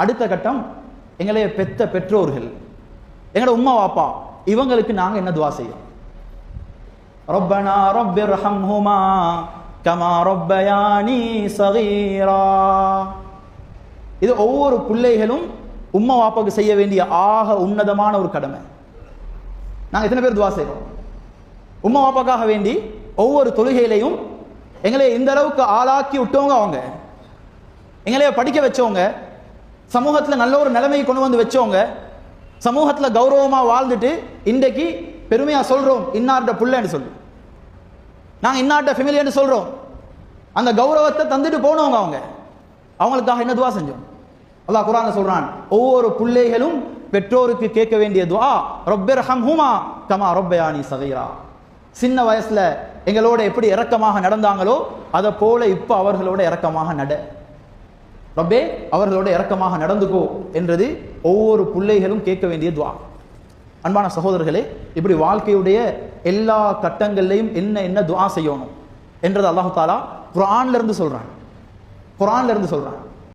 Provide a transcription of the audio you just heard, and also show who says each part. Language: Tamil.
Speaker 1: அடுத்த கட்டம் எங்களைய பெத்த பெற்றோர்கள், எங்களோட உம்மா வாப்பா, இவங்களுக்கு நாங்க என்ன துவா செய்யணும்? ரப்பனா ரப்பிர்ஹம்ஹுமா கமா ரப்பயானி ஸகீரா. இது ஒவ்வொரு பிள்ளைகளும் உம்மா வாப்பாக்கு செய்ய வேண்டிய ஆக உன்னதமான ஒரு கடமை. நாங்க எத்தனை பேர் துவா செய்றோம்? உம்மா வாப்பாக்காக வேண்டி ஒவ்வொரு தொழுகையிலையும் எங்களை இந்த அளவுக்கு ஆளாக்கி விட்டவங்க அவங்க, எங்களைய படிக்க வச்சவங்க, சமூகத்தில் நல்ல ஒரு நிலைமையை கொண்டு வந்து வச்சவங்க, சமூகத்தில் கௌரவமாக வாழ்ந்துட்டு இன்றைக்கு பெருமையாக சொல்கிறோம் இன்னார்ட பிள்ளைன்னு சொல்லி, நாங்கள் இன்னார்ட ஃபெமிலின்னு சொல்கிறோம். அந்த கௌரவத்தை தந்துட்டு போனவங்க அவங்க, அவங்களுக்காக என்ன துவா செஞ்சோம்? அல்லாஹ் குர்ஆன்ல சொல்றான், ஒவ்வொரு பிள்ளைகளும் பெற்றோருக்கு கேட்க வேண்டிய துஆ ரப்பிர்ஹம்ஹுமா கமா ரப்பயானி ஸகீரா. சின்ன வயசுல எங்களோட எப்படி இரக்கமாக நடந்தாங்களோ அதை போல இப்ப அவர்களோட இரக்கமாக நட ரப்பே, அவர்களோட இரக்கமாக நடந்துக்கோ என்றது ஒவ்வொரு பிள்ளைகளும் கேட்க வேண்டிய துஆ. அன்பான சகோதரர்களே, இப்படி வாழ்க்கையுடைய எல்லா கட்டங்கள்லையும் என்ன என்ன துஆ செய்யணும் என்றது அல்லாஹ் தஆலா குர்ஆன்ல இருந்து சொல்றான்.